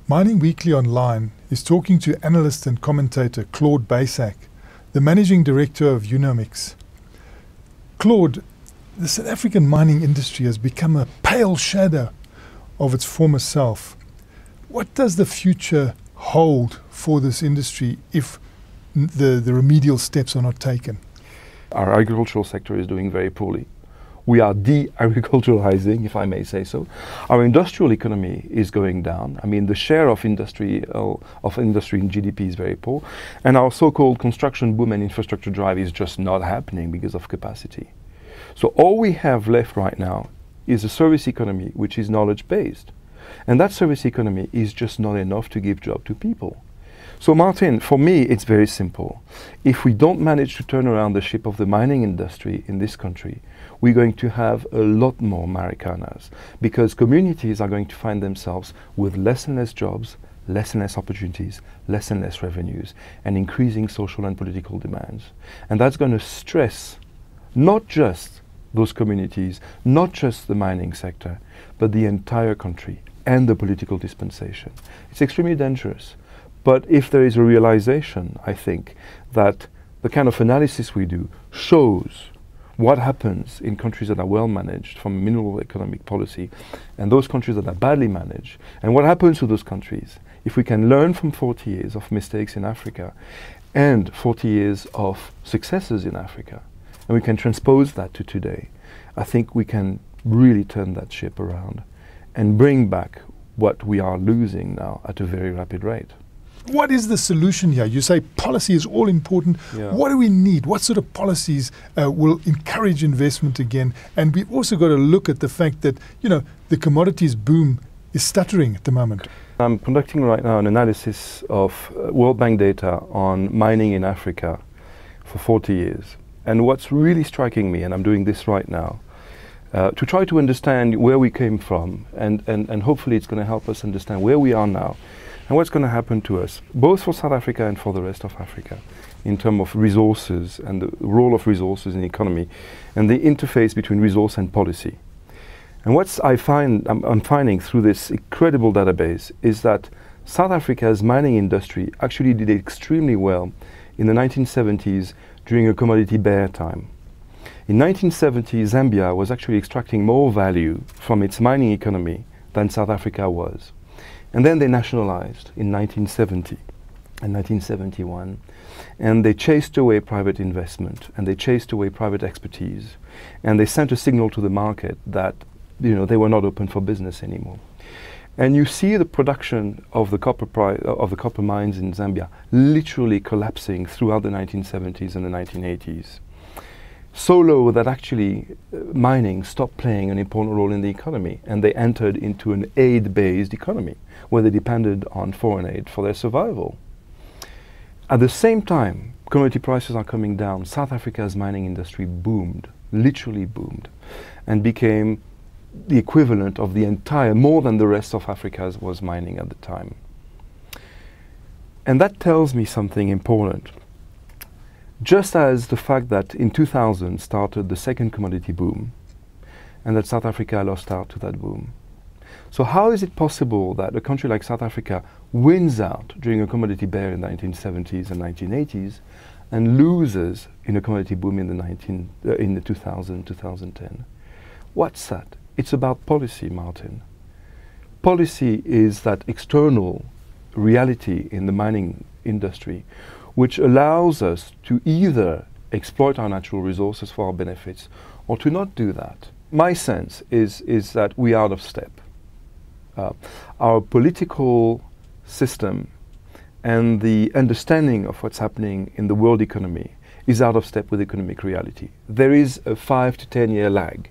Mining Weekly Online is talking to analyst and commentator Claude Baissac, the managing director of Eunomix. Claude, the South African mining industry has become a pale shadow of its former self. What does the future hold for this industry if the remedial steps are not taken? Our agricultural sector is doing very poorly. We are de-agriculturalizing, if I may say so. Our industrial economy is going down. I mean, the share of industry in GDP is very poor. And our so-called construction boom and infrastructure drive is just not happening because of capacity. So all we have left right now is a service economy which is knowledge-based. And that service economy is just not enough to give job to people. So Martin, for me, it's very simple. If we don't manage to turn around the ship of the mining industry in this country, we're going to have a lot more Americanas, because communities are going to find themselves with less and less jobs, less and less opportunities, less and less revenues, and increasing social and political demands. And that's going to stress not just those communities, not just the mining sector, but the entire country and the political dispensation. It's extremely dangerous. But if there is a realization, I think, that the kind of analysis we do shows what happens in countries that are well managed from mineral economic policy and those countries that are badly managed, and what happens to those countries, if we can learn from 40 years of mistakes in Africa and 40 years of successes in Africa, and we can transpose that to today, I think we can really turn that ship around and bring back what we are losing now at a very rapid rate. What is the solution here? You say policy is all important. Yeah. What do we need? What sort of policies will encourage investment again? And we've also got to look at the fact that, you know, the commodities boom is stuttering at the moment. I'm conducting right now an analysis of World Bank data on mining in Africa for 40 years. And what's really striking me, and I'm doing this right now, to try to understand where we came from, and hopefully it's going to help us understand where we are now, and what's going to happen to us, both for South Africa and for the rest of Africa, in terms of resources and the role of resources in the economy, and the interface between resource and policy. And what I'm finding through this incredible database is that South Africa's mining industry actually did extremely well in the 1970s during a commodity bear time. In 1970, Zambia was actually extracting more value from its mining economy than South Africa was. And then they nationalized in 1970 and 1971, and they chased away private investment, and they chased away private expertise, and they sent a signal to the market that, you know, they were not open for business anymore. And you see the production of the copper mines in Zambia literally collapsing throughout the 1970s and the 1980s. So low that actually mining stopped playing an important role in the economy, and they entered into an aid-based economy where they depended on foreign aid for their survival. At the same time, commodity prices are coming down. South Africa's mining industry boomed, literally boomed, and became the equivalent of the entire, more than the rest of Africa was mining at the time. And that tells me something important. Just as the fact that in 2000 started the second commodity boom, and that South Africa lost out to that boom. So how is it possible that a country like South Africa wins out during a commodity bear in the 1970s and 1980s and loses in a commodity boom in the 2010? What's that? It's about policy, Martin. Policy is that external reality in the mining industry which allows us to either exploit our natural resources for our benefits or to not do that. My sense is that we are out of step. Our political system and the understanding of what's happening in the world economy is out of step with economic reality. There is a 5 to 10 year lag.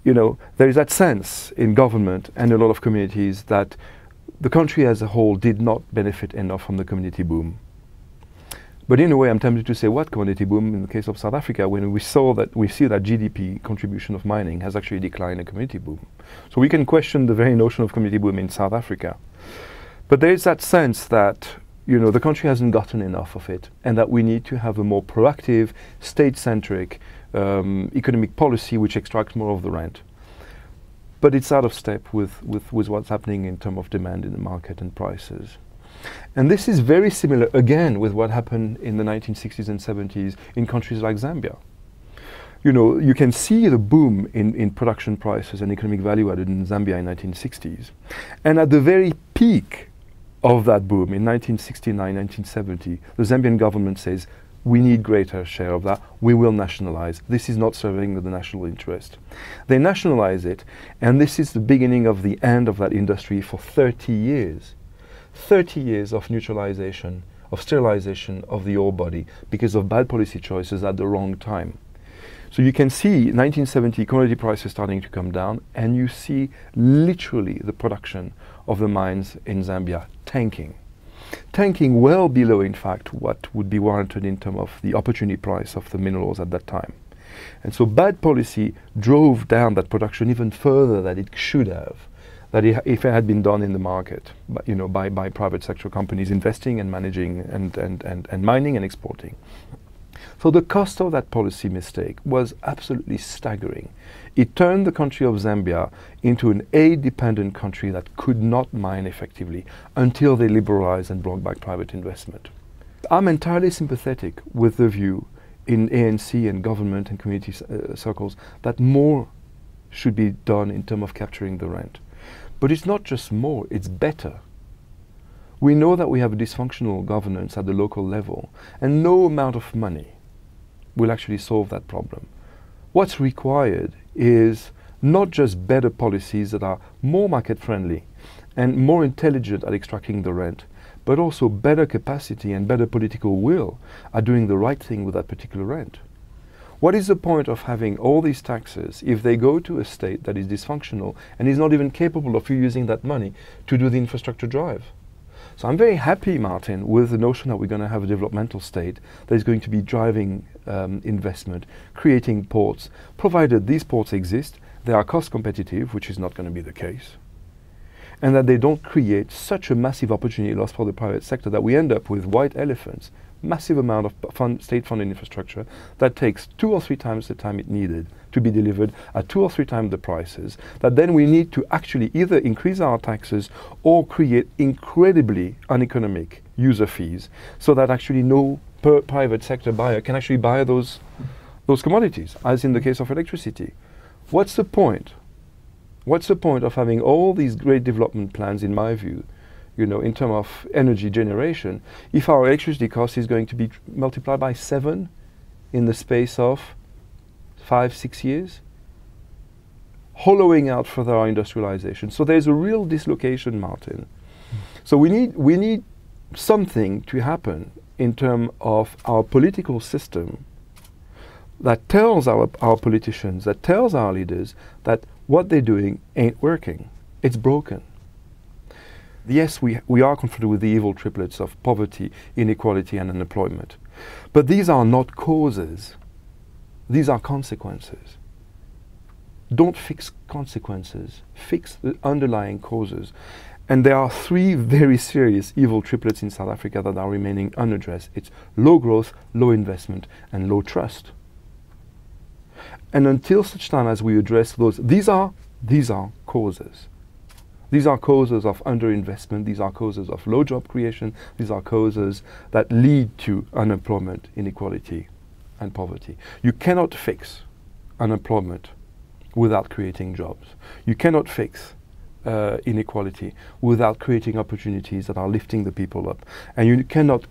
You know, there is that sense in government and a lot of communities that the country as a whole did not benefit enough from the commodity boom. But in a way, I'm tempted to say, what commodity boom in the case of South Africa, when we see that GDP contribution of mining has actually declined in commodity boom. So we can question the very notion of commodity boom in South Africa. But there is that sense that, you know, the country hasn't gotten enough of it, and that we need to have a more proactive, state-centric economic policy which extracts more of the rent. but it's out of step with what's happening in terms of demand in the market and prices. And this is very similar, again, with what happened in the 1960s and 70s in countries like Zambia. You know, you can see the boom in production prices and economic value added in Zambia in 1960s. And at the very peak of that boom in 1969, 1970, the Zambian government says, we need greater share of that, we will nationalize. This is not serving the national interest. They nationalize it, and this is the beginning of the end of that industry for 30 years. 30 years of neutralization, of sterilization of the ore body because of bad policy choices at the wrong time. So you can see 1970 commodity prices starting to come down, and you see literally the production of the mines in Zambia tanking. Tanking well below, in fact, what would be warranted in terms of the opportunity price of the minerals at that time. And so bad policy drove down that production even further than it should have, that if it had been done in the market, but, you know, by private sector companies investing and managing and mining and exporting. So the cost of that policy mistake was absolutely staggering. It turned the country of Zambia into an aid-dependent country that could not mine effectively until they liberalized and brought back private investment. I'm entirely sympathetic with the view in ANC and government and community circles that more should be done in terms of capturing the rent. But it's not just more, it's better. We know that we have a dysfunctional governance at the local level, and no amount of money will actually solve that problem. What's required is not just better policies that are more market friendly and more intelligent at extracting the rent, but also better capacity and better political will at doing the right thing with that particular rent. What is the point of having all these taxes if they go to a state that is dysfunctional and is not even capable of using that money to do the infrastructure drive? So I'm very happy, Martin, with the notion that we're going to have a developmental state that is going to be driving investment, creating ports, provided these ports exist, they are cost competitive, which is not going to be the case, and that they don't create such a massive opportunity loss for the private sector that we end up with white elephants, massive amount of state-funded infrastructure that takes 2 or 3 times the time it needed to be delivered at 2 or 3 times the prices, that then we need to actually either increase our taxes or create incredibly uneconomic user fees so that actually no private sector buyer can actually buy those commodities, as in the case of electricity. What's the point? What's the point of having all these great development plans, in my view, you know, in terms of energy generation, if our electricity cost is going to be multiplied by 7 in the space of 5-6 years, hollowing out further our industrialization. So there's a real dislocation, Martin. So we need something to happen in terms of our political system that tells our politicians, that tells our leaders that what they're doing ain't working. It's broken. Yes, we are confronted with the evil triplets of poverty, inequality, and unemployment. But these are not causes. These are consequences. Don't fix consequences. Fix the underlying causes. And there are 3 very serious evil triplets in South Africa that are remaining unaddressed. It's low growth, low investment, and low trust. And until such time as we address those, these are causes. These are causes of underinvestment, these are causes of low job creation, these are causes that lead to unemployment, inequality, and poverty. You cannot fix unemployment without creating jobs. You cannot fix inequality without creating opportunities that are lifting the people up. And you cannot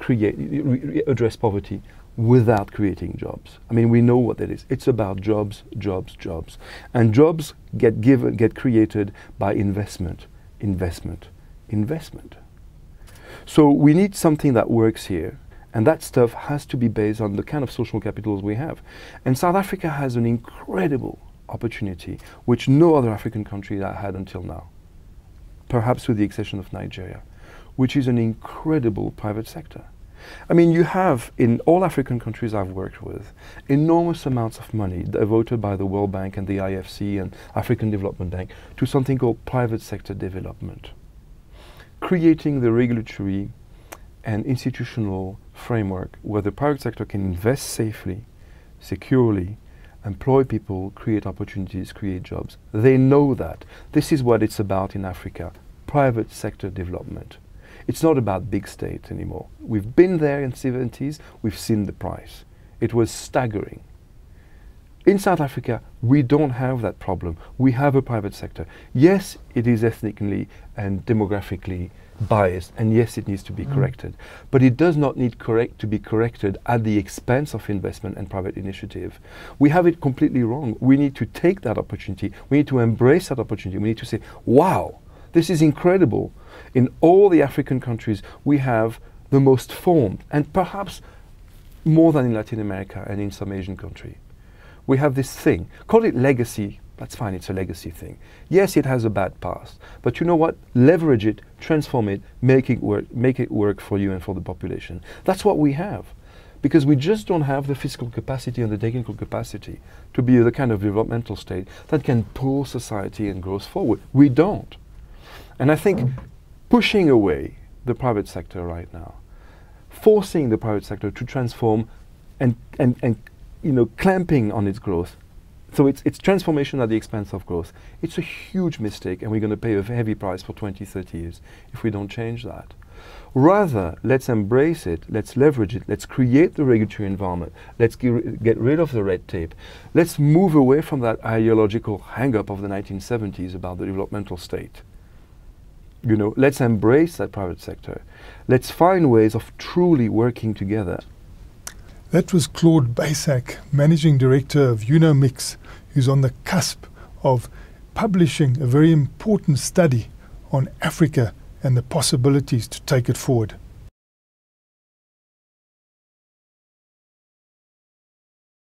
address poverty without creating jobs. I mean, we know what that is. It's about jobs, jobs, jobs. And jobs get created by investment, investment, investment. So we need something that works here. And that stuff has to be based on the kind of social capitals we have. And South Africa has an incredible opportunity, which no other African country that had until now, perhaps with the exception of Nigeria, which is an incredible private sector. I mean, you have, in all African countries I've worked with, enormous amounts of money devoted by the World Bank and the IFC and African Development Bank to something called private sector development, creating the regulatory and institutional framework where the private sector can invest safely, securely, employ people, create opportunities, create jobs. They know that. This is what it's about in Africa, private sector development. It's not about big state anymore. We've been there in the 70s, we've seen the price. It was staggering. In South Africa, we don't have that problem. We have a private sector. Yes, it is ethnically and demographically biased, and yes, it needs to be corrected. But it does not need to be corrected at the expense of investment and private initiative. We have it completely wrong. We need to take that opportunity. We need to embrace that opportunity. We need to say, wow, this is incredible. In all the African countries, we have the most formed, and perhaps more than in Latin America and in some Asian country. We have this thing, call it legacy, that's fine, it's a legacy thing. Yes, it has a bad past, but you know what? Leverage it, transform it, make it work for you and for the population. That's what we have, because we just don't have the fiscal capacity and the technical capacity to be the kind of developmental state that can pull society and growth forward. We don't. And I think pushing away the private sector right now, forcing the private sector to transform and clamping on its growth. So it's transformation at the expense of growth. It's a huge mistake, and we're going to pay a heavy price for 20, 30 years if we don't change that. Rather, let's embrace it, let's leverage it, let's create the regulatory environment, let's get rid of the red tape. Let's move away from that ideological hang-up of the 1970s about the developmental state. Let's embrace that private sector. Let's find ways of truly working together. That was Claude Baissac, Managing Director of Eunomix, who's on the cusp of publishing a very important study on Africa and the possibilities to take it forward.